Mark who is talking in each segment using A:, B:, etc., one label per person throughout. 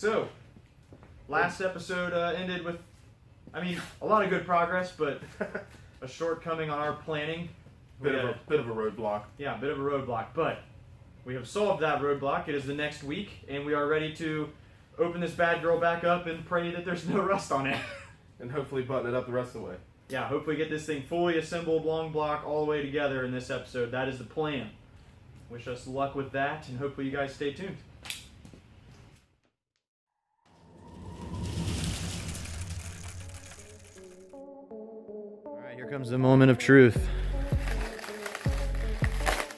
A: So, last episode ended with, I mean, a lot of good progress, but a shortcoming on our planning.
B: Bit of a roadblock.
A: Yeah, a bit of a roadblock, but we have solved that roadblock. It is the next week, and we are ready to open this bad girl back up and pray that there's no rust on it.
B: And hopefully button it up the rest of the way.
A: Yeah, hopefully get this thing fully assembled, long block, all the way together in this episode. That is the plan. Wish us luck with that, and hopefully you guys stay tuned. Alright, here comes the moment of truth.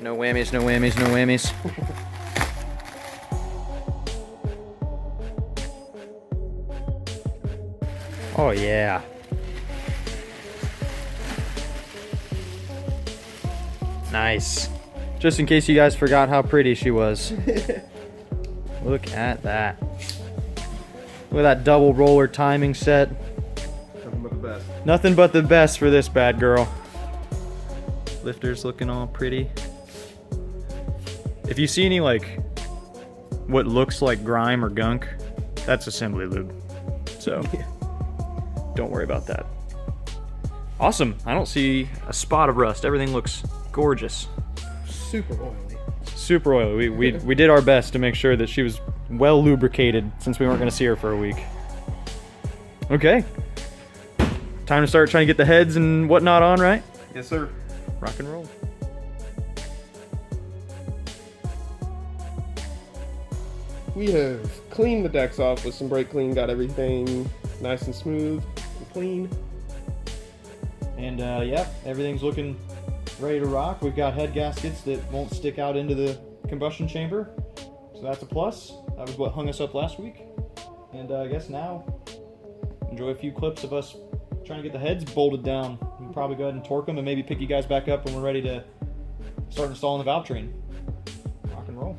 A: No whammies, no whammies, no whammies. Oh yeah. Nice. Just in case you guys forgot how pretty she was. Look at that. Look at that double roller timing set.
B: Nothing but the best.
A: Nothing but the best for this bad girl. Lifters looking all pretty. If you see any like what looks like grime or gunk, that's assembly lube. So don't worry about that. Awesome. I don't see a spot of rust. Everything looks gorgeous.
C: Super oily.
A: Super oily. We did our best to make sure that she was well lubricated since we weren't going to see her for a week. Okay. Time to start trying to get the heads and whatnot on, right?
B: Yes, sir.
A: Rock and roll.
C: We have cleaned the decks off with some brake clean, got everything nice and smooth and clean.
A: And yeah, everything's looking ready to rock. We've got head gaskets that won't stick out into the combustion chamber, so that's a plus. That was what hung us up last week. And I guess now, enjoy a few clips of us trying to get the heads bolted down. We'll probably go ahead and torque them and maybe pick you guys back up when we're ready to start installing the valve train. Rock and roll.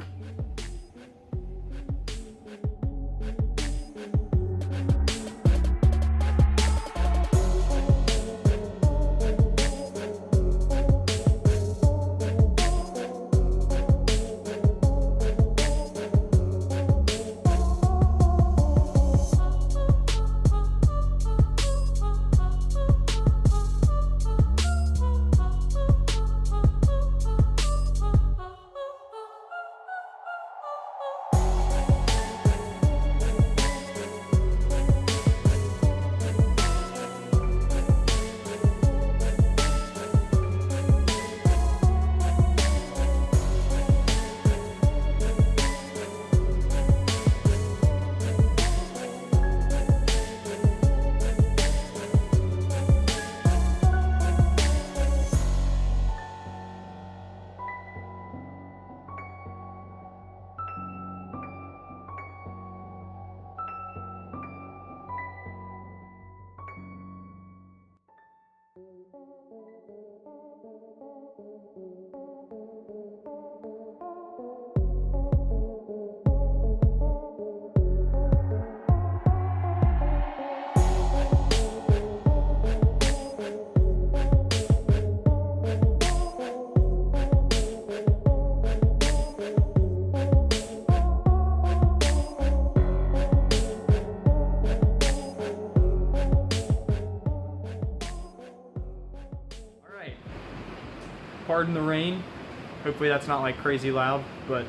A: Pardon the rain. Hopefully that's not like crazy loud, but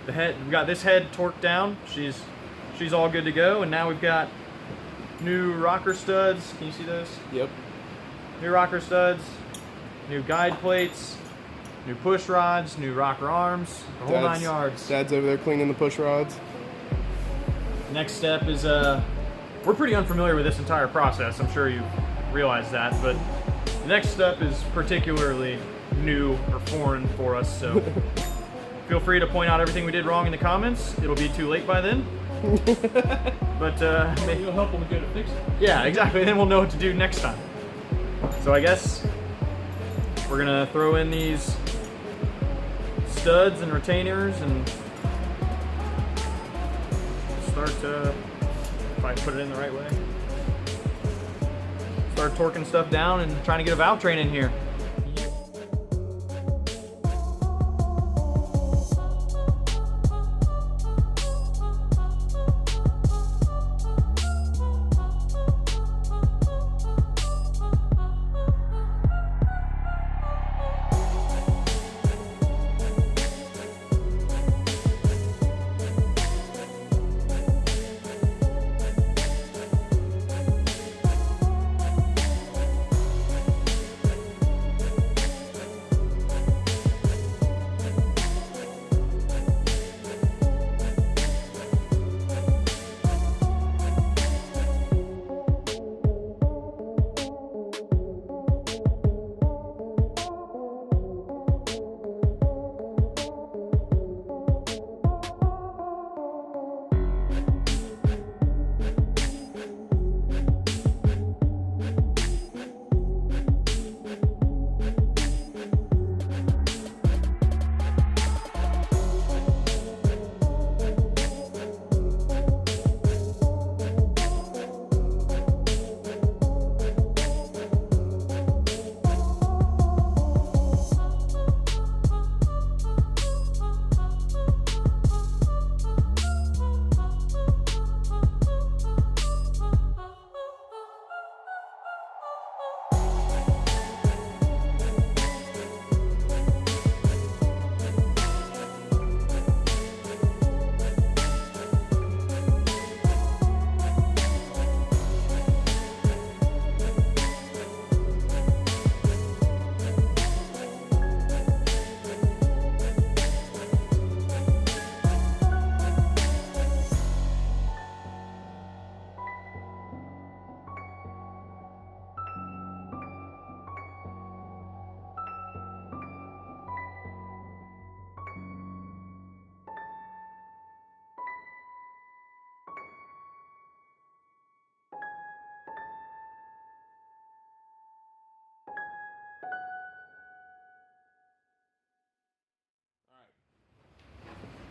A: the head, we got this head torqued down. She's all good to go, and now we've got new rocker studs. Can you see those?
C: Yep.
A: New rocker studs, new guide plates, new push rods, new rocker arms, the whole 9 yards.
C: Dad's over there cleaning the push rods.
A: Next step is we're pretty unfamiliar with this entire process. I'm sure you realize that, but the next step is particularly new or foreign for us, so feel free to point out everything we did wrong in the comments. It'll be too late by then. But maybe
D: You'll help when we go to fix it.
A: yeah, exactly. Then we'll know what to do next time. So I guess we're gonna throw in these studs and retainers and start to, if I put it in the right way, start torquing stuff down and trying to get a valve train in here.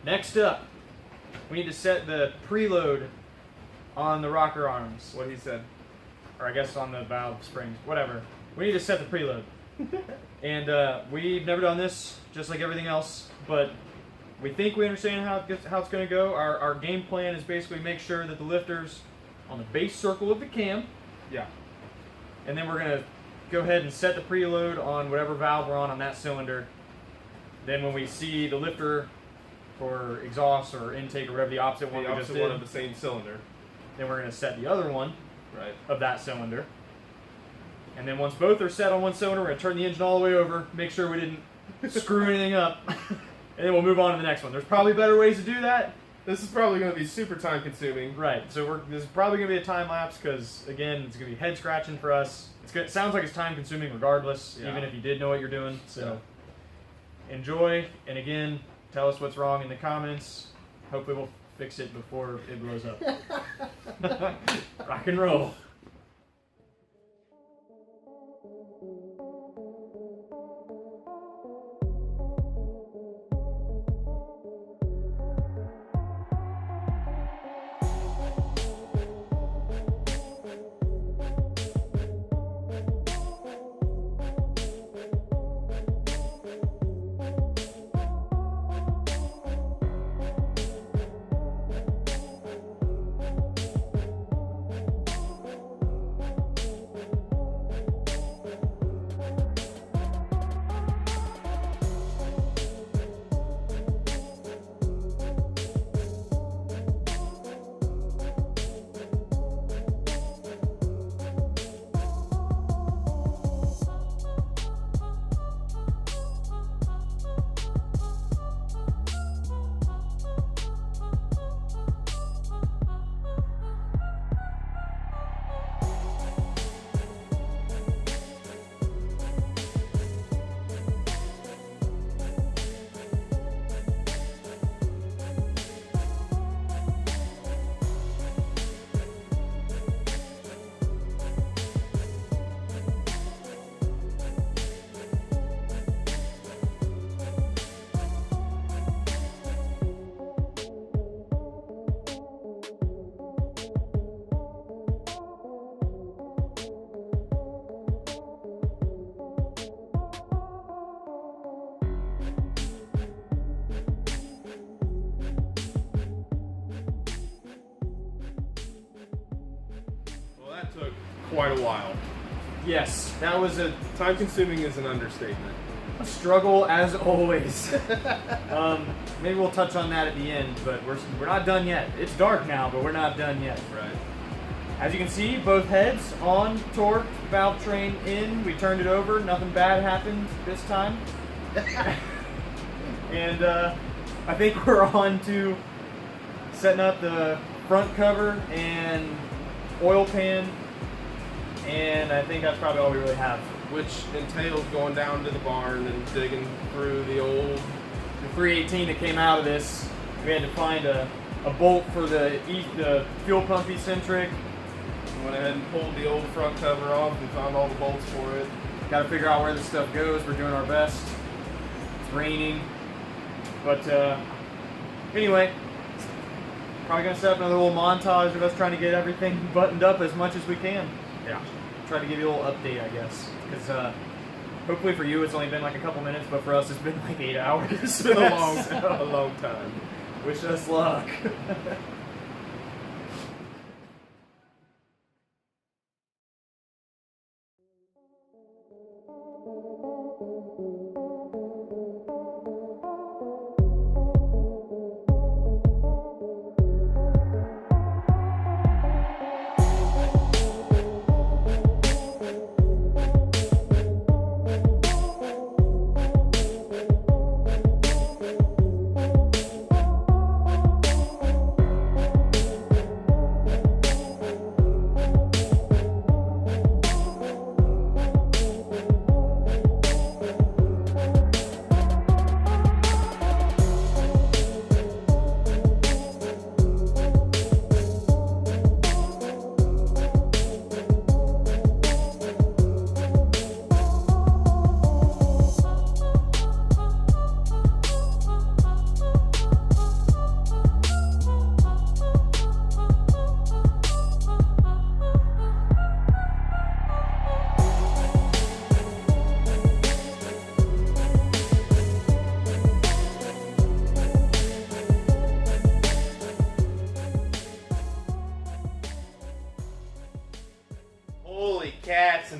A: Next up, we need to set the preload on the rocker arms.
B: What he said.
A: Or I guess on the valve springs, whatever. We need to set the preload. And we've never done this, just like everything else, but we think we understand how it's going to go. Our game plan is basically make sure that the lifter's on the base circle of the cam,
B: Yeah.
A: and then we're going to go ahead and set the preload on whatever valve we're on that cylinder. Then when we see the lifter for exhaust or intake or whatever the opposite one
B: The
A: we just
B: opposite one
A: did,
B: of the same cylinder.
A: then we're going to set the other one
B: Right.
A: of that cylinder. And then once both are set on one cylinder, we're going to turn the engine all the way over, make sure we didn't screw anything up, and then we'll move on to the next one. There's probably better ways to do that.
B: This is probably going to be super time consuming.
A: Right, so this is probably going to be a time lapse because, again, it's going to be head scratching for us. It sounds like it's time consuming regardless,
B: Yeah.
A: even if you did know what you're doing. So enjoy, and again, tell us what's wrong in the comments. Hopefully we'll fix it before it blows up. Rock and roll.
B: Well, that took quite a while.
A: Yes, that was a
B: Time consuming is an understatement.
A: struggle as always. Maybe we'll touch on that at the end, but we're not done yet. It's dark now, but we're not done yet.
B: Right.
A: As you can see, both heads on, torque, valve train in. We turned it over. Nothing bad happened this time. And I think we're on to setting up the front cover and oil pan. And I think that's probably all we really have.
B: Which entails going down to the barn and digging through the old.
A: The 318 that came out of this, we had to find a bolt for the fuel pump eccentric.
B: Went ahead and pulled the old front cover off and found all the bolts for it.
A: Got to figure out where this stuff goes. We're doing our best. It's raining. But anyway, probably going to set up another little montage of us trying to get everything buttoned up as much as we can.
B: Yeah.
A: Try to give you a little update, I guess. Because hopefully for you it's only been like a couple minutes, but for us it's been like 8 hours.
B: It's been a long time.
A: Wish us luck.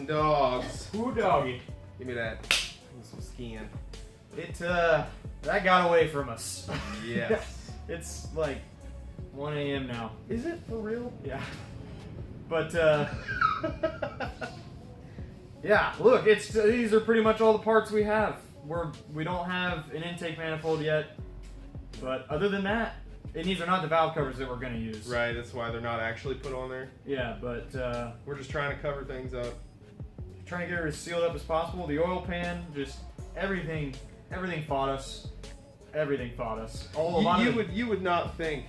B: dogs.
A: Ooh, doggy.
B: Give me that. Some skin.
A: That got away from us.
B: Yes.
A: It's like 1 a.m. now.
B: Is it for real?
A: Yeah. But, yeah, look, these are pretty much all the parts we have. We don't have an intake manifold yet, but other than that, and these are not the valve covers that we're going to use.
B: Right, that's why they're not actually put on there.
A: Yeah, but
B: We're just trying to cover things up.
A: trying to get her as sealed up as possible. The oil pan, just everything fought us. Everything fought us.
B: You would not think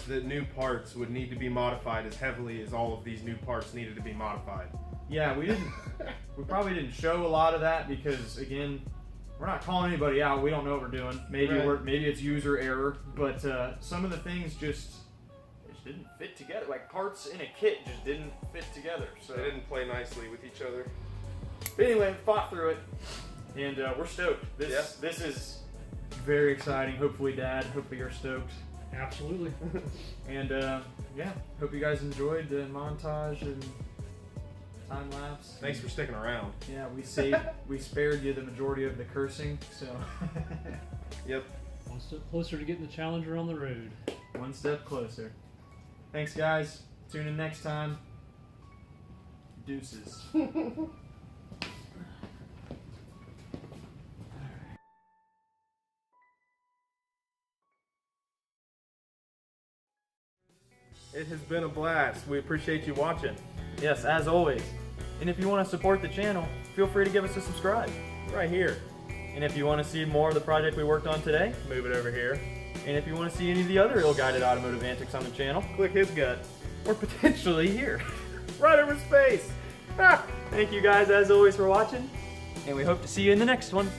B: that new parts would need to be modified as heavily as all of these new parts needed to be modified.
A: Yeah, we didn't. We probably didn't show a lot of that because, again, we're not calling anybody out. We don't know what we're doing. Maybe
B: Right.
A: maybe it's user error, but some of the things just didn't fit together. Like parts in a kit just didn't fit together. So
B: They didn't play nicely with each other.
A: But anyway, fought through it, and we're stoked. This is very exciting. Hopefully, Dad. Hopefully, you're stoked.
D: Absolutely.
A: And yeah, hope you guys enjoyed the montage and time lapse.
B: Thanks for sticking around.
A: Yeah, we spared you the majority of the cursing, so
B: Yep.
D: One step closer to getting the Challenger on the road.
A: one step closer. Thanks, guys. Tune in next time. Deuces.
B: It has been a blast. We appreciate you watching.
A: Yes, as always. And if you want to support the channel, feel free to give us a subscribe.
B: Right here.
A: And if you want to see more of the project we worked on today,
B: Move it over here.
A: and if you want to see any of the other ill-guided automotive antics on the channel,
B: Click his gut.
A: or potentially here.
B: Right over his face.
A: Thank you guys as always for watching, and we hope to see you in the next one.